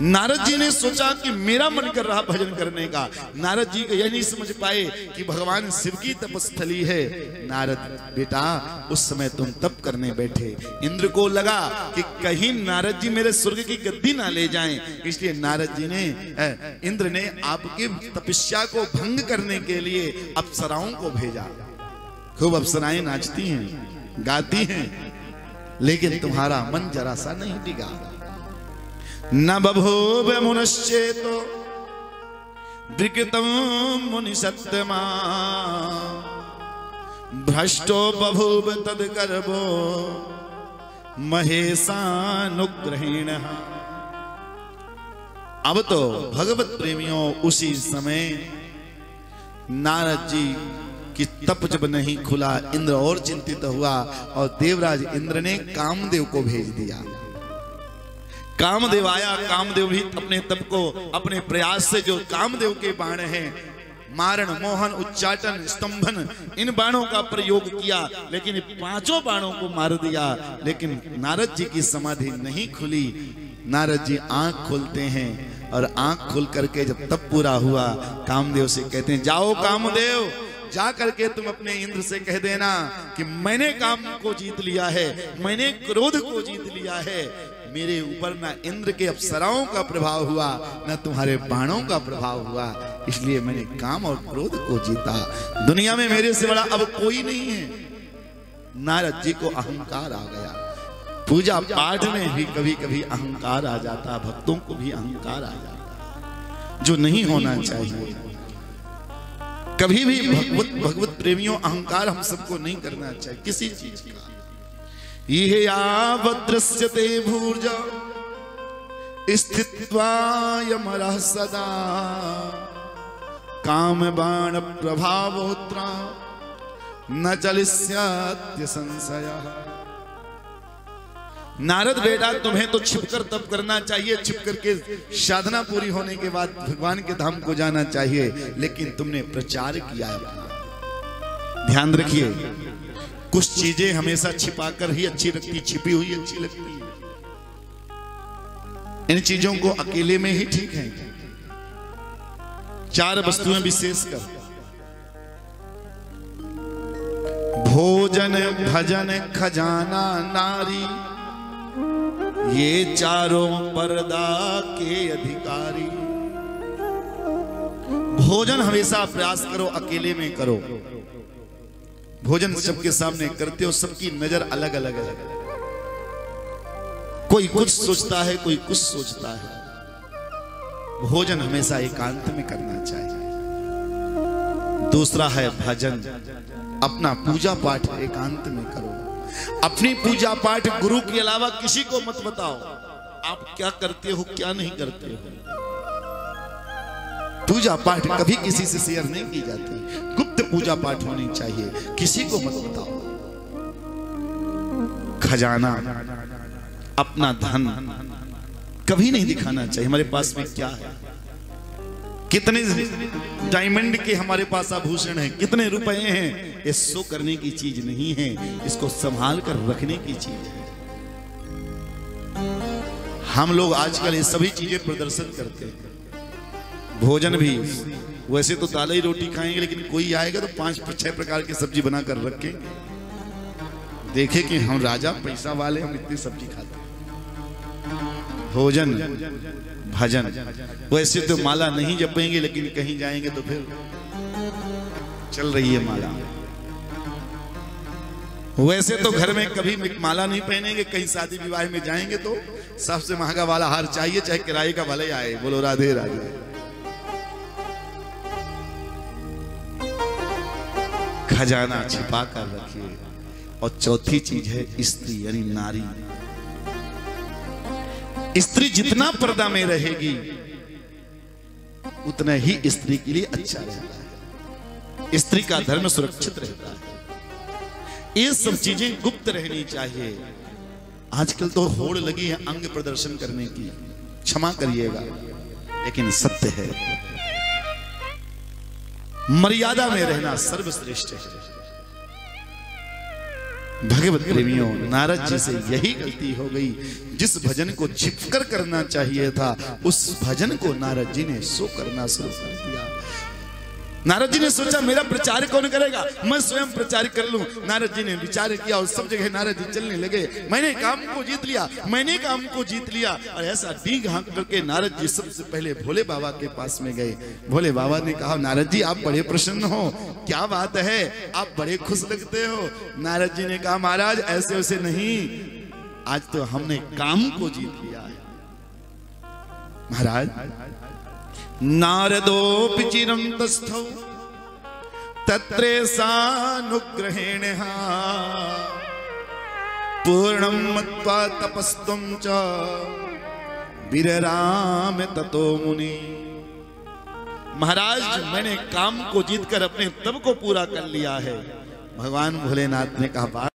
नारद जी ने सोचा कि मेरा मन कर रहा भजन करने का। नारद जी को यह नहीं समझ पाए कि भगवान शिव की तपस्थली है। नारद बेटा, उस समय तुम तप करने बैठे, इंद्र को लगा कि कहीं नारद जी मेरे स्वर्ग की गद्दी ना ले जाएं, इसलिए नारद जी ने इंद्र ने आपकी तपस्या को भंग करने के लिए अप्सराओं को भेजा। खूब अप्सराएं नाचती हैं, गाती हैं, लेकिन तुम्हारा मन जरा सा नहीं टिका। न बभूव मुनश्चेतो विकृतं मुनि सत्तमा, भ्रष्टो बभूव तद्गर्भो महेशानुग्रहेण। अब तो भगवत प्रेमियों, उसी समय नारद जी कि तप जब नहीं खुला, इंद्र और चिंतित हुआ और देवराज इंद्र ने कामदेव को भेज दिया। कामदेव आया। कामदेव भी अपने तप को, अपने प्रयास से, जो कामदेव के बाण हैं, मारण, मोहन, उच्चाटन, स्तंभन, इन बाणों का प्रयोग किया, लेकिन पांचों बाणों को मार दिया। लेकिन नारद जी की समाधि नहीं खुली। नारद जी आंख खोलते हैं और आंख खोल करके जब तप पूरा हुआ, कामदेव से कहते हैं, जाओ कामदेव, जा करके तुम अपने इंद्र से कह देना कि मैंने काम को जीत लिया है, मैंने क्रोध को जीत लिया है। मेरे ऊपर ना इंद्र के अप्सराओं का प्रभाव हुआ, ना तुम्हारे बाणों का प्रभाव हुआ, इसलिए मैंने काम और क्रोध को जीता। दुनिया में मेरे से बड़ा अब कोई नहीं है। नारद जी को अहंकार आ गया। पूजा पाठ में भी कभी कभी अहंकार आ जाता, भक्तों को भी अहंकार आ जाता, जो नहीं होना चाहिए। कभी भी भगवत प्रेमियों, अहंकार हम सबको नहीं करना चाहिए किसी चीज का। ये यावदृश्यते भूर्जा स्थित्वा यमरः सदा, काम बाण प्रभावोत्रा न चलिष्यत्य संशयः। नारद बेटा, तुम्हें तो छिपकर तप करना चाहिए, छिप करके साधना पूरी होने के बाद भगवान के धाम को जाना चाहिए, लेकिन तुमने प्रचार किया है। ध्यान रखिए, कुछ चीजें हमेशा छिपाकर ही अच्छी लगती, छिपी हुई अच्छी लगती है। इन चीजों को अकेले में ही ठीक है। चार वस्तुएं विशेषकर भोजन, भजन, खजाना, नारी, ये चारों पर्दा के अधिकारी। भोजन हमेशा प्रयास करो अकेले में करो। भोजन सबके सामने करते हो, सबकी नजर अलग अलग है। कोई कुछ सोचता है, कोई कुछ सोचता है। भोजन हमेशा एकांत में करना चाहिए। दूसरा है भजन, अपना पूजा पाठ एकांत में करो। अपनी पूजा पाठ गुरु के अलावा किसी को मत बताओ, आप क्या करते हो क्या नहीं करते हो। पूजा पाठ कभी किसी से शेयर नहीं की जाती, गुप्त पूजा पाठ होनी चाहिए, किसी को मत बताओ। खजाना, अपना धन कभी नहीं दिखाना चाहिए। हमारे पास में क्या है, कितने डायमंड के हमारे पास आभूषण हैं, कितने रुपए हैं, ये शो करने की चीज नहीं है, इसको संभाल कर रखने की चीज है। हम लोग आजकल ये सभी चीजें प्रदर्शन करते हैं। भोजन भी वैसे तो दाल ही रोटी खाएंगे, लेकिन कोई आएगा तो 5-6 प्रकार की सब्जी बनाकर रखेंगे, देखे कि हम राजा पैसा वाले, हम इतनी सब्जी खाते हैं। भोजन, भजन, वैसे तो माला नहीं जपेंगे, लेकिन कहीं जाएंगे तो फिर चल रही है माला। वैसे तो घर में कभी माला नहीं पहनेंगे, कहीं शादी विवाह में जाएंगे तो सबसे महंगा वाला हार चाहिए, चाहे किराए का भले आए। बोलो राधे राधे। खजाना छिपा कर रखिए। और चौथी चीज है स्त्री, यानी नारी। स्त्री जितना पर्दा में रहेगी उतना ही स्त्री के लिए अच्छा रहता है, स्त्री का धर्म सुरक्षित रहता है। ये सब चीजें गुप्त रहनी चाहिए। आजकल तो होड़ लगी है अंग प्रदर्शन करने की, क्षमा करिएगा, लेकिन सत्य है, मर्यादा में रहना सर्वश्रेष्ठ है। भगवत प्रेमियों, नारद जी से यही गलती हो गई। जिस भजन को छिपकर करना चाहिए था, उस भजन को नारद जी ने सो करना शुरू कर दिया। नारद जी ने सोचा मेरा प्रचार कौन करेगा, मैं स्वयं प्रचार कर लूं। नारद जी ने विचार किया और सब जगह नारद जी चलने लगे। मैंने काम को जीत लिया, मैंने काम को जीत लिया। और ऐसा डींग हाँक करके नारद जी सबसे पहले भोले बाबा के पास में गए। भोले बाबा ने कहा, नारद जी आप बड़े प्रसन्न हो, क्या बात है, आप बड़े खुश लगते हो। नारद जी ने कहा, महाराज ऐसे वैसे नहीं, आज तो हमने काम को जीत लिया है। महाराज, नारदोऽपि चिरं तस्थौ तत्रेषानुग्रहेण पूर्णं मत्वा तपस्त्वं च विरराम ततो मुनि। महाराज, मैंने काम को जीतकर अपने तप को पूरा कर लिया है। भगवान भोलेनाथ ने कहा,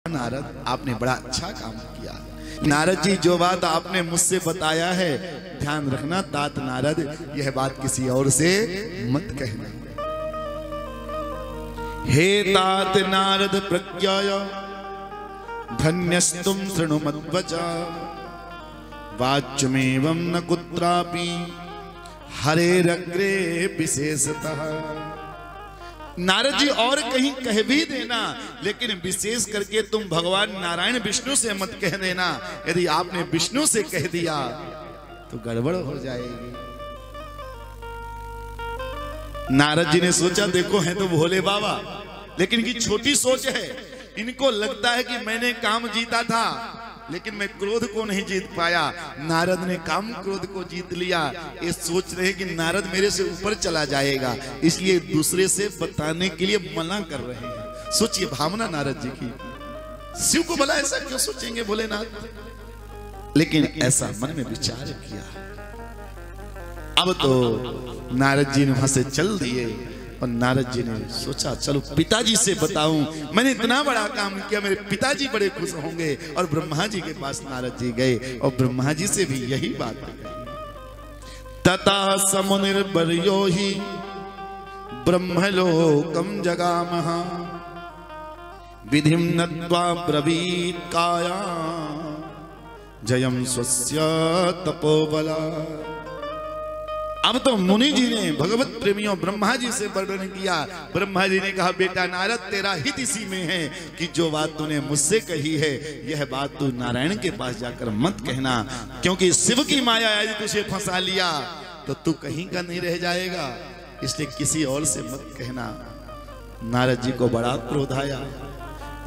नारद आपने बड़ा अच्छा काम किया। नारद जी, जो बात आपने मुझसे बताया है, ध्यान रखना तात नारद, यह बात किसी और से मत कहना। हे तात नारद प्रज्ञाय धन्यस्तुम शृणु मद्वचा वाच्यमेवं न कुत्रापि हरेरग्रे विशेषतः। नारद जी, और कहीं कह भी देना, लेकिन विशेष करके तुम भगवान नारायण विष्णु से मत कह देना। यदि आपने विष्णु से कह दिया तो गड़बड़ हो जाएगी। नारद जी ने सोचा, देखो हैं तो भोले बाबा, लेकिन इनकी छोटी सोच है। इनको लगता है कि मैंने काम जीता था, लेकिन मैं क्रोध को नहीं जीत पाया। नारद ने काम क्रोध को जीत लिया। ये सोच रहे कि नारद मेरे से ऊपर चला जाएगा, इसलिए दूसरे से बताने के लिए मना कर रहे हैं। सोचिए भावना नारद जी की। शिव को भला ऐसा क्यों सोचेंगे भोलेनाथ? लेकिन ऐसा मन में विचार किया। अब तो नारद जी ने वहां से चल दिए और नारद जी ने सोचा, चलो पिताजी से बताऊं, मैंने इतना बड़ा काम किया, मेरे पिताजी बड़े खुश होंगे। और ब्रह्मा जी के पास नारद जी गए और ब्रह्मा जी से भी यही बात कही। तथा समुनिर्वर्यो हि ब्रह्मलोकम जगामः विधिं नत्वा ब्रवीत् काया जयम स्वस्य तपोबला। अब तो मुनि जी ने भगवत प्रेमियों ब्रह्मा जी से वर्णन किया। ब्रह्मा जी ने कहा, बेटा नारद, तेरा हित इसी में है कि जो बात तूने मुझसे कही है, यह बात तू नारायण के पास जाकर मत कहना, क्योंकि शिव की माया यदि तुझे फंसा लिया तो तू कहीं का नहीं रह जाएगा, इसलिए किसी और से मत कहना। नारद जी को बड़ा क्रोध आया।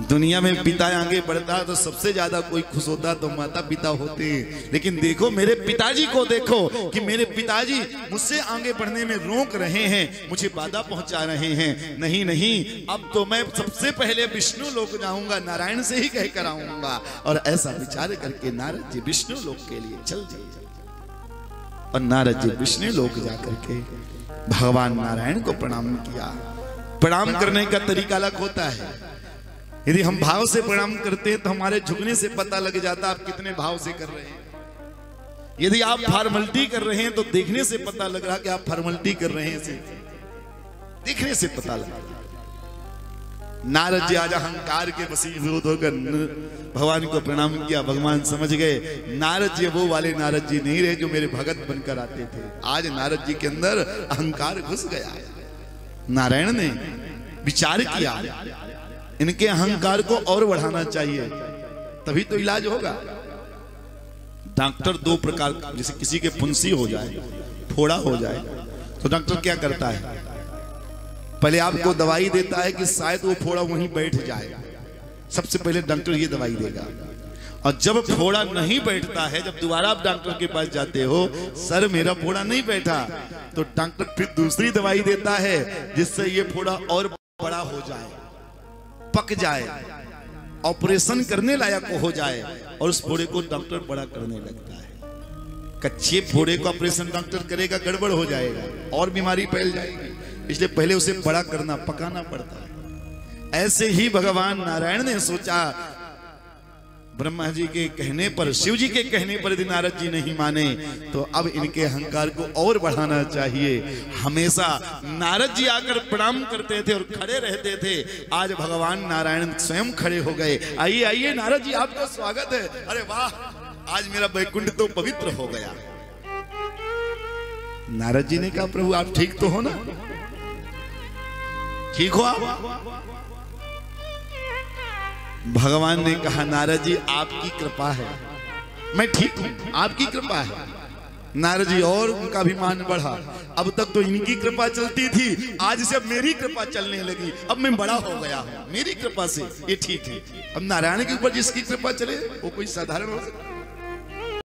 दुनिया में पिता आगे बढ़ता तो सबसे ज्यादा कोई खुश होता तो माता पिता होते, लेकिन देखो मेरे पिताजी को देखो कि मेरे पिताजी मुझसे आगे बढ़ने में रोक रहे हैं, मुझे बाधा पहुंचा रहे हैं। नहीं नहीं, अब तो मैं सबसे पहले विष्णु लोक जाऊंगा, नारायण से ही कह कर आऊंगा। और ऐसा विचार करके नारद जी विष्णु लोक के लिए चल दिए। और नारद जी विष्णु लोक जाकर के भगवान नारायण को प्रणाम किया। प्रणाम करने का तरीका अलग होता है। यदि हम भाव से प्रणाम करते हैं तो हमारे झुकने से पता लग जाता आप कितने भाव से कर रहे हैं। यदि आप फॉर्मेलिटी कर रहे हैं तो देखने से पता लग रहा कि आप फॉर्मेलिटी कर रहे हैं, देखने से पता लगा। नारद जी आज अहंकार के वशीभूत होकर भगवान को प्रणाम किया। भगवान समझ गए नारद जी वो वाले नारद जी नहीं रहे जो मेरे भगत बनकर आते थे। आज नारद जी के अंदर अहंकार घुस गया। नारायण ने विचार किया, इनके अहंकार को और बढ़ाना चाहिए, तभी तो इलाज होगा। डॉक्टर दो प्रकार, जैसे किसी के फुंसी हो जाए, फोड़ा हो जाए, तो डॉक्टर क्या करता है, पहले आपको दवाई देता है कि शायद वो फोड़ा वहीं बैठ जाए। सबसे पहले डॉक्टर ये दवाई देगा। और जब फोड़ा नहीं बैठता है, जब दोबारा आप डॉक्टर के पास जाते हो, सर मेरा फोड़ा नहीं बैठा, तो डॉक्टर फिर दूसरी दवाई देता है जिससे ये फोड़ा और बड़ा हो जाए, पक जाए, ऑपरेशन करने लायक हो जाए, और उस फोड़े को डॉक्टर बड़ा करने लगता है। कच्चे फोड़े को ऑपरेशन डॉक्टर करेगा, गड़बड़ हो जाएगा और बीमारी फैल जाएगी, इसलिए पहले उसे बड़ा करना, पकाना पड़ता है। ऐसे ही भगवान नारायण ने सोचा ब्रह्मा जी के कहने पर, शिव जी के कहने पर यदि नारद जी नहीं माने तो अब इनके अहंकार को और बढ़ाना चाहिए। हमेशा नारद जी आकर प्रणाम करते थे और खड़े रहते थे। आज भगवान नारायण स्वयं खड़े हो गए। आइए आइए नारद जी, आपका स्वागत है। अरे वाह, आज मेरा बैकुंठ तो पवित्र हो गया। नारद जी ने कहा प्रभु आप ठीक तो हो ना, ठीक हो आप? भगवान ने कहा नारद जी आपकी कृपा है, मैं ठीक हूं, आपकी कृपा है। नारद जी और उनका अभिमान बढ़ा। अब तक तो इनकी कृपा चलती थी, आज से अब मेरी कृपा चलने लगी। अब मैं बड़ा हो गया हूं, मेरी कृपा से ये ठीक है। अब नारायण के ऊपर जिसकी कृपा चले वो कोई साधारण हो सकता?